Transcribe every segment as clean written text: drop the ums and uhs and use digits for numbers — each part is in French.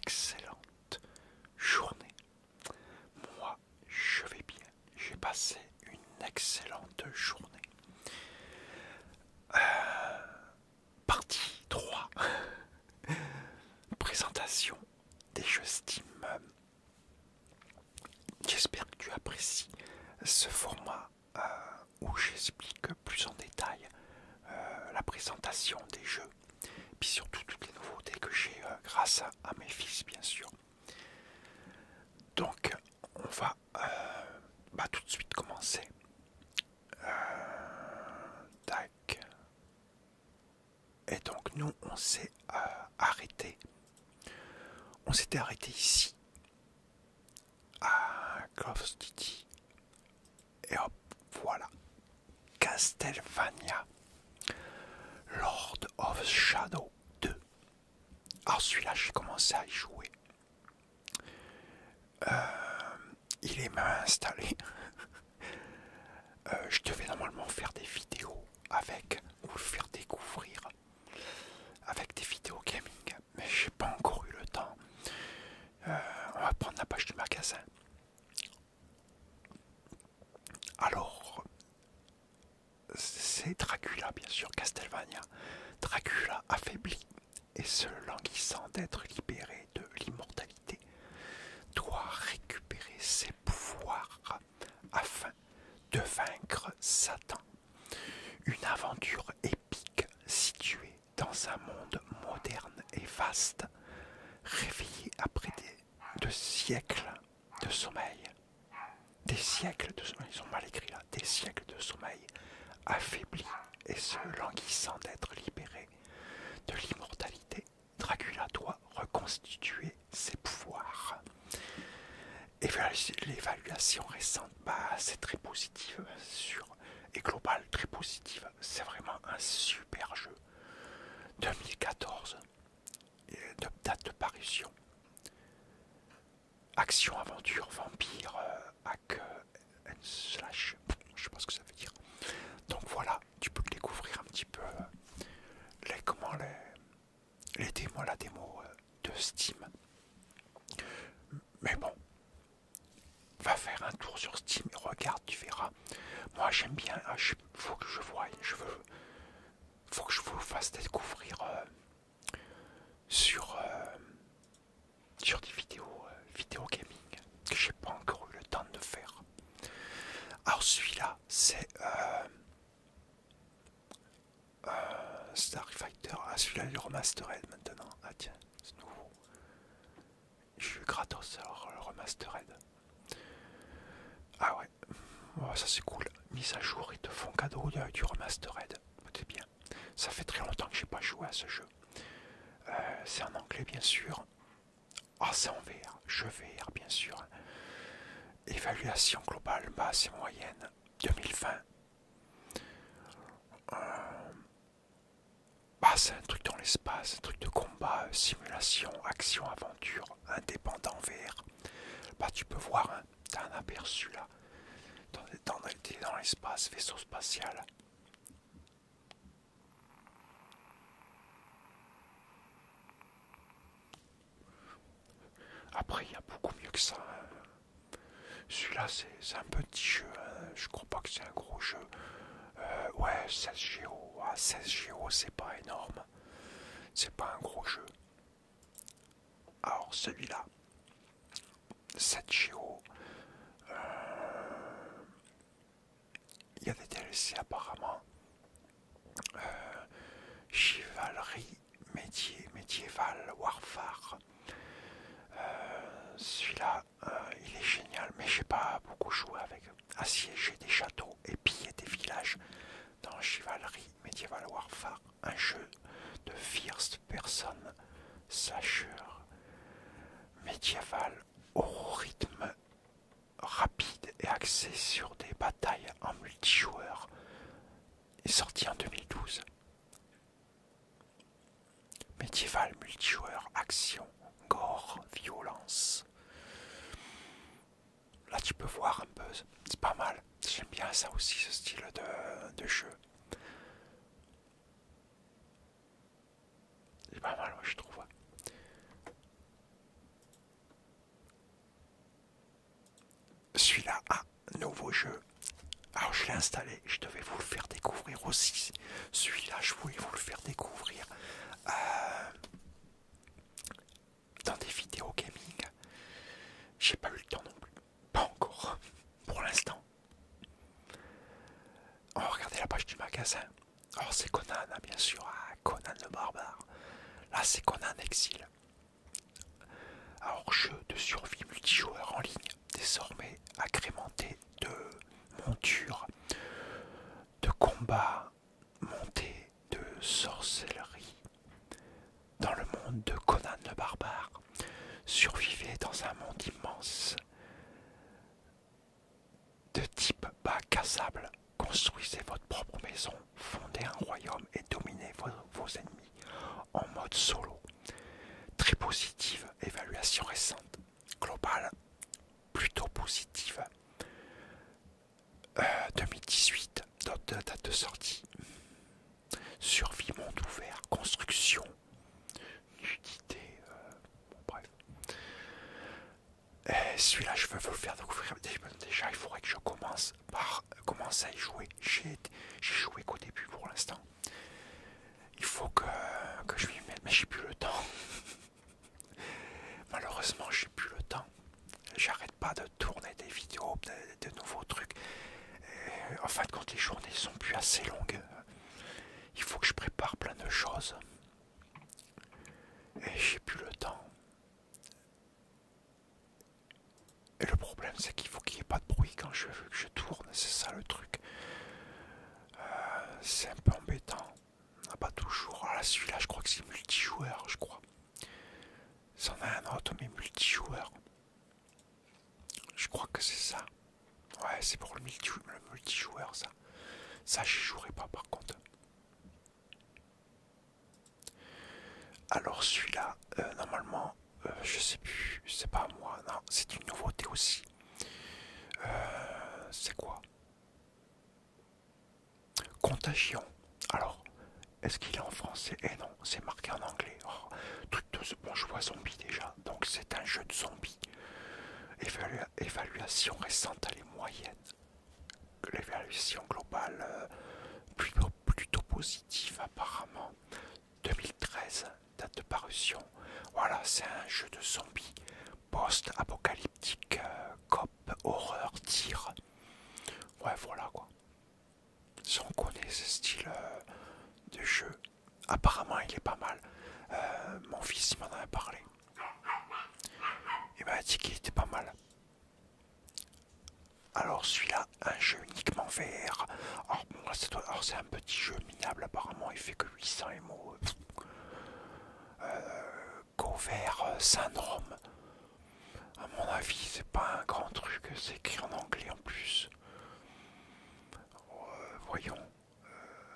excellente journée. Moi, je vais bien. J'ai passé une excellente journée. Partie 3. Présentation des jeux Steam. J'espère que tu apprécies ce format où j'explique plus en détail la présentation des jeux, puis surtout toutes les nouveautés que j'ai grâce à mes fils, bien sûr. Donc, on va tout de suite commencer. Tac. Et donc, nous, on s'est arrêté. On s'était arrêté ici, à Call of Duty. Et hop, voilà. Castlevania. Lord of Shadow 2. Alors celui-là, j'ai commencé à y jouer. Il est même installé. Je devais normalement faire des vidéos avec, ou le faire découvrir avec des vidéos gaming, mais j'ai pas encore eu le temps. On va prendre la page du magasin. Alors, c'est Dracula, bien sûr, Castlevania. Dracula affaibli et se languissant d'être libéré de l'immortalité doit récupérer ses pouvoirs afin de vaincre Satan. Une aventure épique située dans un monde moderne et vaste, réveillé après de siècles de sommeil. Des siècles de sommeil, ils ont mal écrit là, des siècles de sommeil, affaibli et se languissant d'être libéré de l'immortalité, Dracula doit reconstituer ses pouvoirs. L'évaluation récente, c'est très positive et globale, très positive. C'est vraiment un super jeu. 2014, de date de parution. Action, aventure, vampire, hack, slash, je sais pas ce que ça veut dire. Donc voilà, tu peux découvrir un petit peu les démos, la démo de Steam. Mais bon, va faire un tour sur Steam et regarde, tu verras. Moi j'aime bien, faut que je voie, faut que je vous fasse découvrir sur des vidéos gaming que j'ai pas encore eu le temps de faire. Alors celui-là, c'est Starfighter. Ah, celui-là il est remastered maintenant. Ah tiens, c'est nouveau. Je suis gratos alors le remastered. Ah ouais, oh, ça c'est cool. Mise à jour, ils te font cadeau du remastered. C'est bien. Ça fait très longtemps que j'ai pas joué à ce jeu. C'est en anglais bien sûr. Ah, c'est en VR, jeu VR bien sûr. Évaluation globale basse et moyenne 2020. C'est un truc dans l'espace, un truc de combat, simulation, action, aventure, indépendant VR. Tu peux voir, hein, t'as un aperçu là. Dans l'espace, vaisseau spatial. Après, il y a beaucoup mieux que ça. Hein. Celui-là, c'est un petit jeu. Hein. Je crois pas que c'est un gros jeu. Ouais, 16 Go. Ah, 16 Go, c'est pas énorme. C'est pas un gros jeu. Alors, celui-là, 7 Go. Il y a des DLC apparemment. Chivalry, médiéval, Warfare. Celui-là, il est génial, mais j'ai pas beaucoup joué avec. Assiéger des châteaux et piller des villages dans Chivalry, Medieval Warfare, un jeu de first person slasher médiéval au rythme rapide et axé sur des batailles en multijoueur. Est sorti en 2012. Médiéval multijoueur, action, gore, violence. Là tu peux voir un peu, c'est pas mal. J'aime bien ça aussi, ce style de jeu. C'est pas mal, moi je trouve. jeu. Alors je l'ai installé, je devais vous le faire découvrir aussi. Celui-là, je voulais vous le faire découvrir dans des vidéos gaming. J'ai pas eu le temps non plus. Pas encore, pour l'instant. On va regarder la page du magasin. Alors c'est Conan, hein, bien sûr. Ah, Conan le barbare. Là c'est Conan Exil. Alors jeu de survie multijoueur en ligne, désormais agrémenté de montures, de combats, montés de sorcellerie. Dans le monde de Conan le barbare, survivez dans un monde immense de type bac à sable. Construisez votre propre maison, fondez un royaume et dominez vos ennemis en mode solo. Très positive, évaluation récente. Globale, plutôt positive. 2018, date de sortie. Survie, monde ouvert, construction, nudité, bon, bref. Celui-là, je veux vous le faire découvrir. Déjà, il faudrait que je commence par commencer à y jouer. J'ai joué qu'au début pour l'instant. Il faut que je m'y mette, mais j'ai plus le temps. Malheureusement, j'ai plus le temps. J'arrête pas de tourner des vidéos, de nouveaux trucs. En fin de compte, les journées sont plus assez longues. Il faut que je prépare plein de choses. Et j'ai plus le temps. Et le problème, c'est qu'il faut qu'il n'y ait pas de bruit quand je tourne. C'est ça le truc. C'est un peu embêtant. On n'a pas toujours. Ah là, celui-là, je crois que c'est multijoueur, je crois. C'en a un autre, mais multijoueur. Je crois que c'est ça. Ouais, c'est pour le multijoueur, ça. Ça, j'y jouerai pas, par contre. Alors, celui-là, normalement, je sais plus. C'est pas moi, non. C'est une nouveauté aussi. C'est quoi? Contagion. Alors, est-ce qu'il est en français? Eh non, c'est marqué en anglais. Oh, truc de ce bon, je vois zombie déjà. Donc, c'est un jeu de zombies. Évaluation récente, elle est moyenne. L'évaluation globale, plutôt positive apparemment. 2013, date de parution. Voilà, c'est un jeu de zombies post-apocalyptique, cop, horreur, tir. Ouais, voilà quoi. Si on connaît ce style de jeu, apparemment il est pas mal. Mon fils m'en avait parlé. Il m'a dit qu'il était pas mal. Alors celui-là, un jeu uniquement VR. Alors c'est un petit jeu minable apparemment, il fait que 800 MO. Go vers syndrome. À mon avis, c'est pas un grand truc, c'est écrit en anglais en plus. Voyons.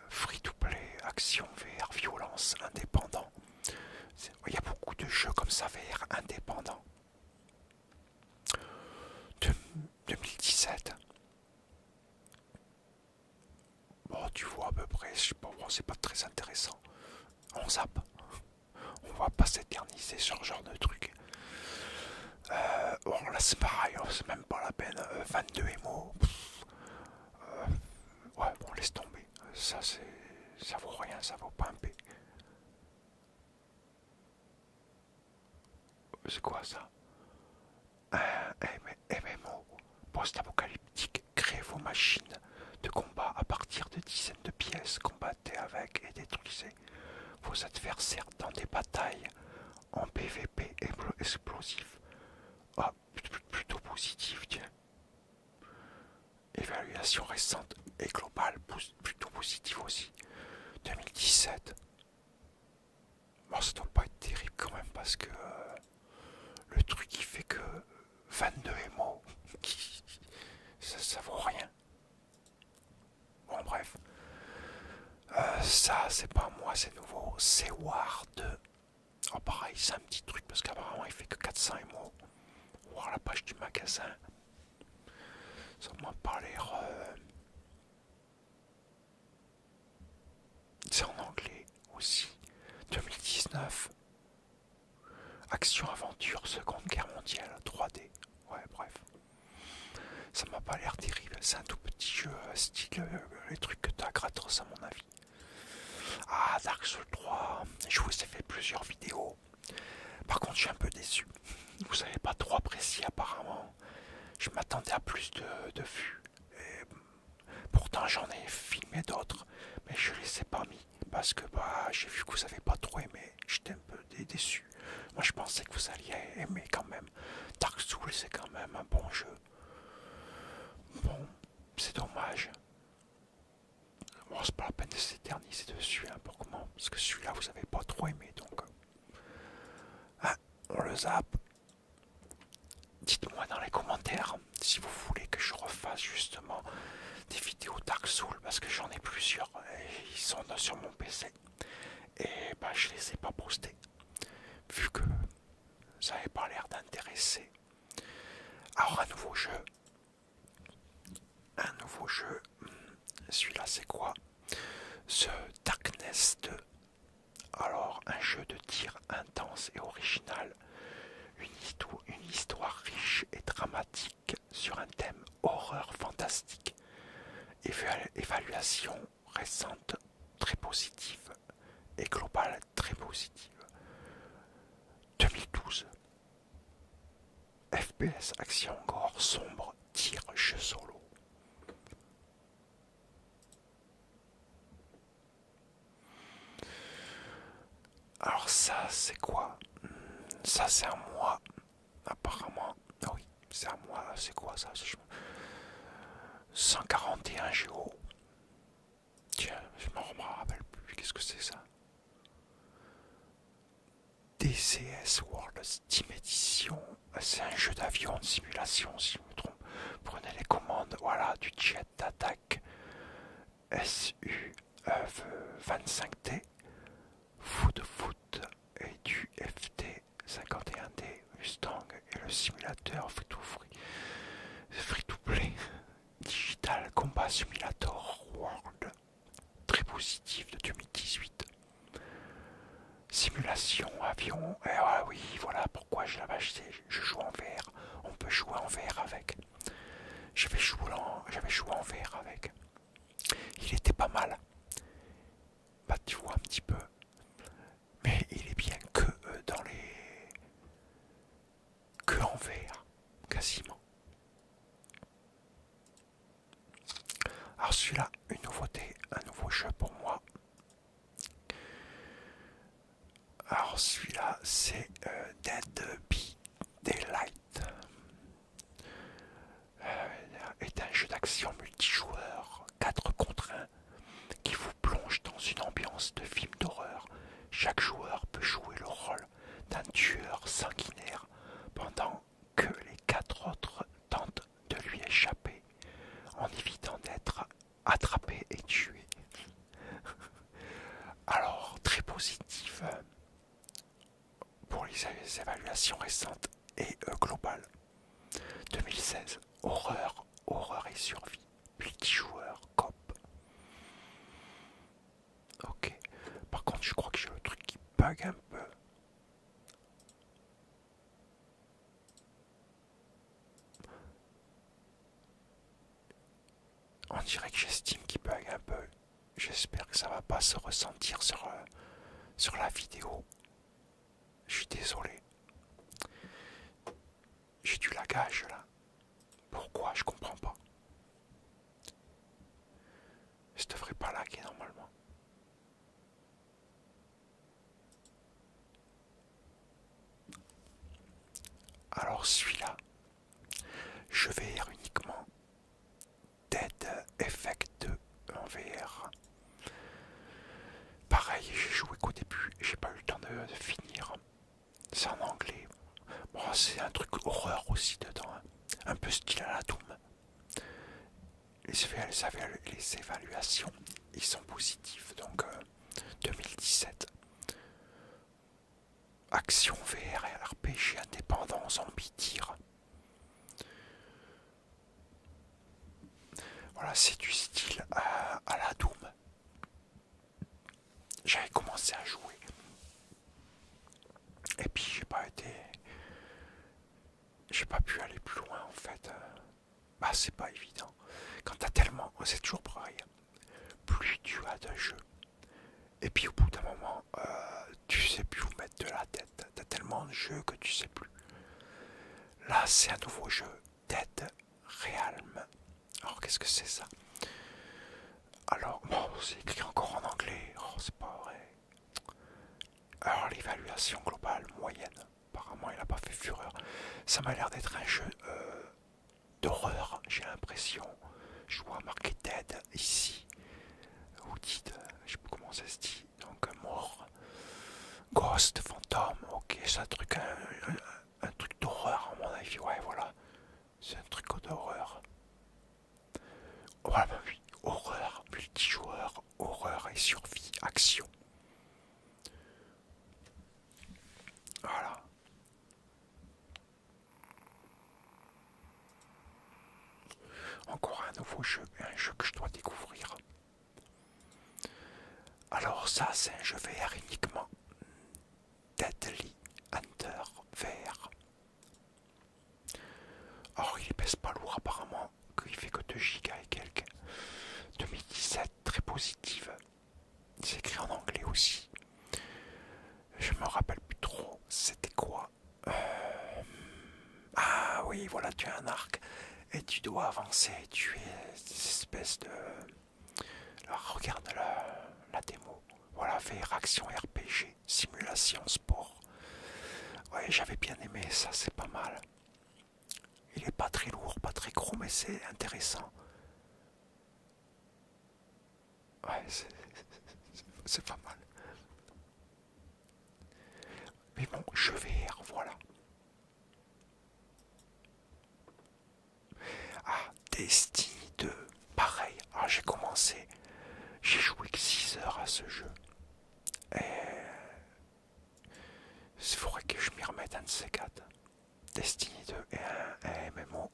Free to play, action VR, violence, indépendant. Il y a beaucoup de jeux comme ça VR indépendants. 2017. Bon, tu vois à peu près, je sais pas, bon, c'est pas très intéressant. On zappe. On va pas s'éterniser sur ce genre de truc. Bon, là c'est pareil, hein, c'est même pas la peine. 22 MO. Ouais, bon, laisse tomber. Ça vaut rien, ça vaut pas un P. C'est quoi ça? Un MMO post-apocalyptique. Créez vos machines de combat à partir de dizaines de pièces. Combattez avec et détruisez vos adversaires dans des batailles en PVP explosif. Ah, plutôt positif, tiens. Évaluation récente et globale, plutôt positive aussi. 2017. Bon, ça doit pas être terrible quand même parce que le truc il fait que 22 MO. Ça vaut rien. Bon, bref. Ça, c'est pas moi, c'est nouveau. C'est Ward. Oh, pareil, c'est un petit truc parce qu'apparemment il fait que 400 MO. Voir la page du magasin. Ça m'a pas l'air. C'est en anglais aussi. 2019. Action aventure Seconde Guerre mondiale 3D. Ouais, bref. Ça m'a pas l'air terrible. C'est un tout petit jeu style les trucs que t'as gratos à mon avis. Ah, Dark Souls 3, je vous ai fait plusieurs vidéos. Par contre, je suis un peu déçu. Vous avez pas trop apprécié apparemment. Je m'attendais à plus de vues. Et, pourtant, j'en ai filmé d'autres, mais je les ai pas mis parce que bah j'ai vu que vous avez pas trop aimé. J'étais un peu déçu. Moi, je pensais que vous alliez aimer quand même. Dark Souls, c'est quand même un bon jeu. Bon, c'est dommage. Bon, c'est pas la peine de s'éterniser dessus hein, pour comment. Parce que celui-là, vous avez pas trop aimé, donc. Ah, on le zappe. Dites-moi dans les commentaires si vous voulez que je refasse justement des vidéos Dark Souls parce que j'en ai plusieurs et ils sont sur mon PC et bah je les ai pas postés vu que ça n'avait pas l'air d'intéresser. Alors un nouveau jeu, celui-là c'est quoi? The Darkness 2. Alors un jeu de tir intense et original. Une histoire riche et dramatique sur un thème horreur fantastique. Évaluation récente très positive et globale très positive. 2012. FPS action gore sombre tir jeu solo. Alors ça c'est quoi? Ça c'est un mois apparemment. Ah oui, c'est un mois. C'est quoi ça? 141 Géo. Tiens, je m'en rappelle plus. Qu'est-ce que c'est ça? DCS World Steam Edition. C'est un jeu d'avion de simulation, si je me trompe. Prenez les commandes, voilà, du jet d'attaque SU 25T, foot et du FT 51D Mustang et le simulateur free-to-play Digital Combat Simulator World, très positif de 2018. Simulation avion, et oui, voilà pourquoi je l'avais acheté. Je joue en VR, on peut jouer en VR avec. J'avais joué en VR avec. Il était pas mal. Bah tu vois un petit peu. Mais il est bien que dans les... que en VR, quasiment. Alors celui-là, une nouveauté, un nouveau jeu pour moi. Alors celui-là, c'est Dead by Daylight. Est un jeu d'action multijoueur 4 contre 1 qui vous plonge dans une ambiance de film d'horreur. Chaque joueur peut jouer le rôle d'un tueur sanguinaire pendant que les 4 autres tentent de lui échapper en évitant d'être attrapés et tués. Alors, très positif pour les évaluations récentes et globales. 2016, horreur et survie, multijoueur, cop. Ok, par contre je crois que j'ai le truc qui bug un peu. On dirait que j'ai Steam qui bug un peu. J'espère que ça va pas se ressentir sur la vidéo. Je suis désolé. J'ai du lagage là. Pourquoi? Je comprends pas. Je devrais pas laguer normalement. Alors celui-là, je vais uniquement Dead Effect 2 en VR. Pareil, j'ai joué qu'au début, j'ai pas eu le temps de finir. C'est en anglais. Bon, c'est un truc horreur aussi dedans, hein. Un peu style à la Doom. Les évaluations, ils sont positifs, donc 2017. Action VR et RPG indépendant, zombie tir. Voilà, c'est du style à la Doom. J'avais commencé à jouer. Et puis j'ai pas pu aller plus loin en fait. bah c'est pas évident. Quand t'as tellement, c'est toujours pareil, plus tu as de jeux, et puis au bout d'un moment, tu sais plus où mettre de la tête. T'as tellement de jeux que tu sais plus. Là, c'est un nouveau jeu, Dead Realm. Alors, qu'est-ce que c'est ça? Alors, bon, c'est écrit encore en anglais. Oh, c'est pas vrai. Alors, l'évaluation globale moyenne. Apparemment, il n'a pas fait fureur. Ça m'a l'air d'être un jeu d'horreur, j'ai l'impression. Je vois marqué Dead ici. Ou Dead, je sais pas comment ça se dit. Donc, mort. Ghost, fantôme, ok, c'est un truc d'horreur à mon avis. Ouais, voilà. C'est un truc d'horreur. Voilà, bah oui, horreur, multijoueur, horreur et survie, action. Voilà. Encore un nouveau jeu, un jeu que je dois découvrir. Alors ça, c'est un jeu VR uniquement. Deadly Hunter VR. Or, il pèse pas lourd apparemment, qu'il fait que 2 gigas et quelques. 2017, très positive. C'est écrit en anglais aussi. Je me rappelle plus trop, c'était quoi? Ah oui, voilà, tu as un arc et tu dois avancer, tu es des espèces de... Alors, regarde la démo. Voilà, VR action RPG, simulation sport. Ouais, j'avais bien aimé ça, c'est pas mal. Il est pas très lourd, pas très gros, mais c'est intéressant. Ouais, c'est pas mal. Mais bon, jeu VR, voilà. Ah, Destiny 2, pareil. Ah, j'ai commencé, j'ai joué que 6 heures à ce jeu. Et il faudrait que je m'y remette un de ces quatre. Destiny 2 est un MMO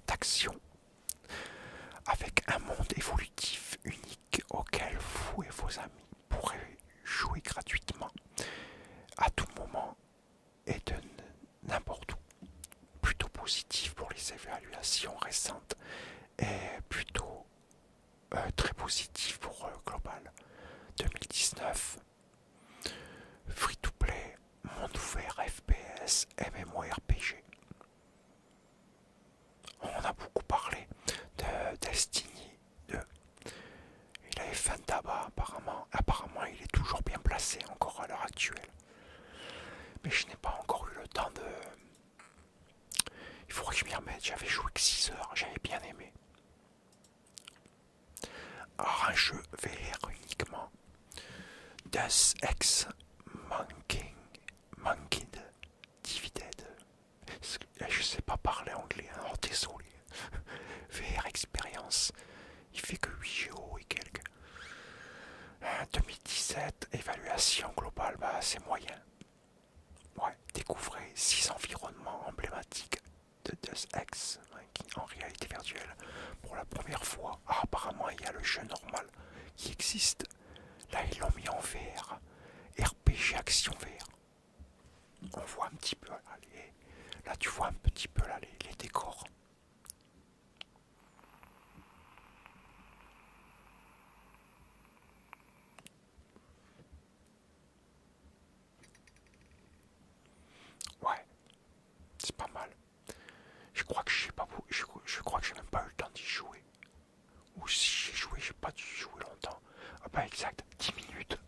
d'action avec un monde évolutif unique auquel vous et vos amis pourrez jouer gratuitement à tout moment et de n'importe où. Plutôt positif pour les évaluations récentes et plutôt très positif pour Global 2019. Free to play, monde ouvert, FPS, MMORPG. On a beaucoup parlé de Destiny 2. Il avait fait un tabac apparemment. Apparemment il est toujours bien placé encore à l'heure actuelle. Mais je n'ai pas encore eu le temps de... Il faudrait que je m'y remette. J'avais joué que 6 heures, j'avais bien aimé. Alors un jeu VR uniquement. Deus Ex Monkid Divided. Je sais pas parler anglais, hein, oh, désolé. VR expérience. Il fait que 8 GO et quelques. 2017, évaluation globale, bah c'est moyen. Ouais, découvrez 6 environnements emblématiques de Deus Ex en réalité virtuelle pour la première fois. Ah, apparemment il y a le jeu normal qui existe. Là ils l'ont mis en VR. RPG action VR. On voit un petit peu là, là tu vois un petit peu là les décors. Ouais, c'est pas mal. Je crois que j'ai pas je crois que j'ai même pas eu le temps d'y jouer. Ou si j'ai joué, j'ai pas dû jouer longtemps. Ah bah exact, 10 minutes.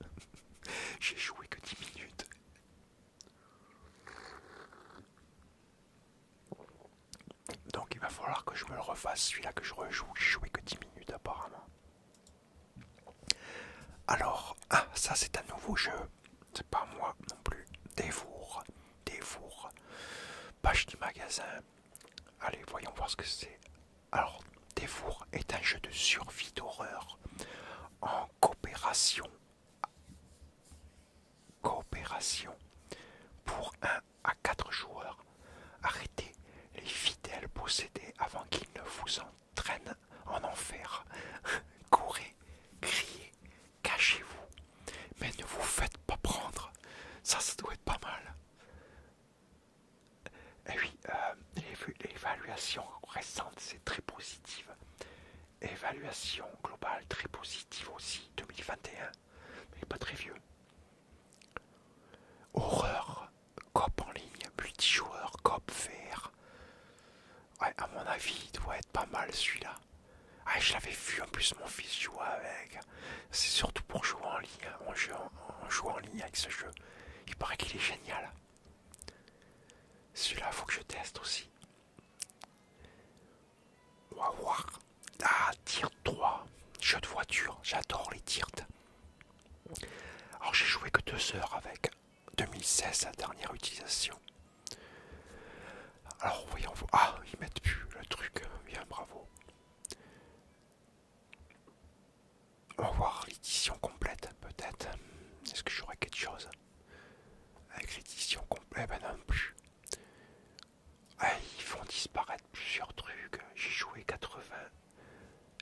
J'ai joué que 10 minutes. Donc il va falloir que je me le refasse, celui-là que je rejoue. J'ai joué que 10 minutes apparemment. Alors, ah, ça c'est un nouveau jeu. C'est pas moi non plus. Dévour. Dévour. Page du magasin. Allez, voyons voir ce que c'est. Alors, Dévour est un jeu de survie d'horreur en coopération. Coopération pour 1 à 4 joueurs. Arrêtez les fidèles possédés avant qu'ils ne vous entraînent en enfer. Courez, criez, cachez-vous, mais ne vous faites pas prendre. Ça doit être pas mal. Et oui, l'évaluation récente, c'est très positif. évaluation globale très positive aussi, 2021, mais pas très vieux. Horreur, coop en ligne, multijoueur, coop VR. Ouais, à mon avis, il doit être pas mal celui-là. Ah, je l'avais vu, en plus mon fils jouait avec. C'est surtout pour jouer en ligne, on joue en ligne avec ce jeu. Il paraît qu'il est génial. Celui-là, faut que je teste aussi. On va voir. Ah, Dirt 3, jeu de voiture, j'adore les Dirt. Alors j'ai joué que 2 heures avec 2016, la dernière utilisation. Alors voyons voir. Ah, ils mettent plus le truc, bien bravo. On va voir l'édition complète peut-être. Est-ce que j'aurai quelque chose avec l'édition complète? Ben non plus. Ah, ils font disparaître plusieurs trucs. J'ai joué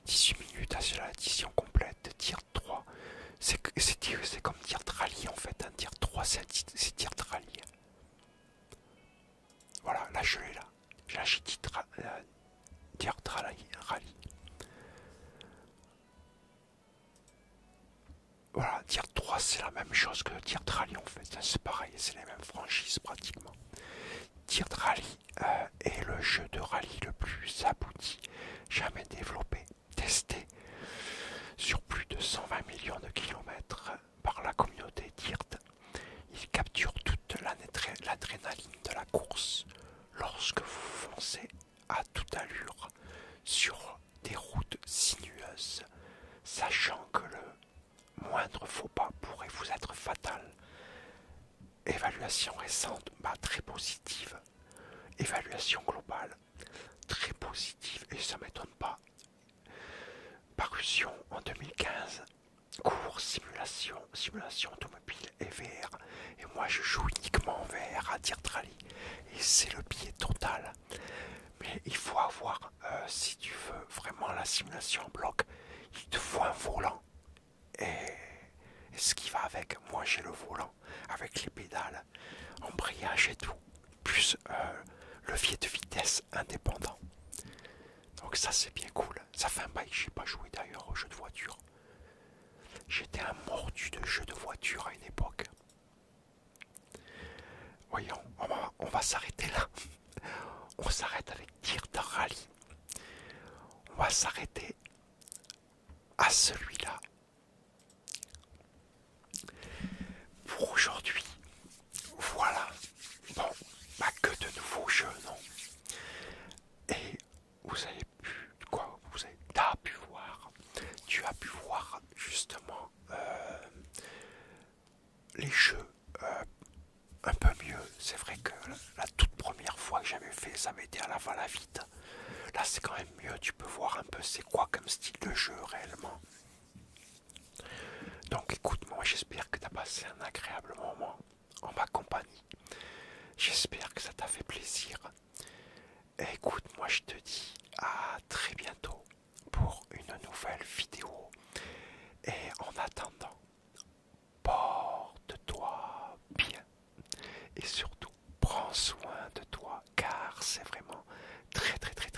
18 minutes à cela, l'édition complète de Dirt 3. C'est comme Dirt Rally en fait. Hein. Dirt 3 c'est Dirt Rally. Voilà, là je l'ai là. J'ai lâché Dirt Rally. Voilà, Dirt 3 c'est la même chose que Dirt Rally en fait. C'est pareil, c'est les mêmes franchises pratiquement. Dirt Rally est le jeu de rallye le plus abouti jamais développé, testé sur plus de 120 millions de kilomètres par la communauté Dirt. Il capture toute l'adrénaline de la course lorsque vous foncez à toute allure sur des routes sinueuses, sachant que le moindre faux pas pourrait vous être fatal. Évaluation récente, très positive. Évaluation globale, très positive, et ça m'étonne pas. Parution en 2015, cours simulation automobile et VR. Et moi je joue uniquement en VR à Dirt Rally. Et c'est le biais total. Mais il faut avoir, si tu veux vraiment la simulation en bloc, il te faut un volant. Et ce qui va avec, moi j'ai le volant, avec les pédales, embrayage et tout, plus levier de vitesse indépendant. Donc ça c'est bien cool. Ça fait un bail que j'ai pas joué d'ailleurs au jeu de voiture. J'étais un mordu de jeux de voiture à une époque. Voyons, on va s'arrêter là. On s'arrête avec Dirt Rally. On va s'arrêter à celui-là. Pour aujourd'hui, voilà. Bon, que de nouveaux jeux, non? Et vous avez pu, tu as pu voir justement les jeux un peu mieux. C'est vrai que la toute première fois que j'avais fait, ça m'était à la va-la-vite. Là, c'est quand même mieux. Tu peux voir un peu c'est quoi comme style de jeu réellement. Donc, écoute, moi, j'espère que tu as passé un agréable moment en ma compagnie. J'espère que ça t'a fait plaisir. Et écoute, moi, je te dis à très bientôt pour une nouvelle vidéo. Et en attendant, porte-toi bien. Et surtout, prends soin de toi, car c'est vraiment très très très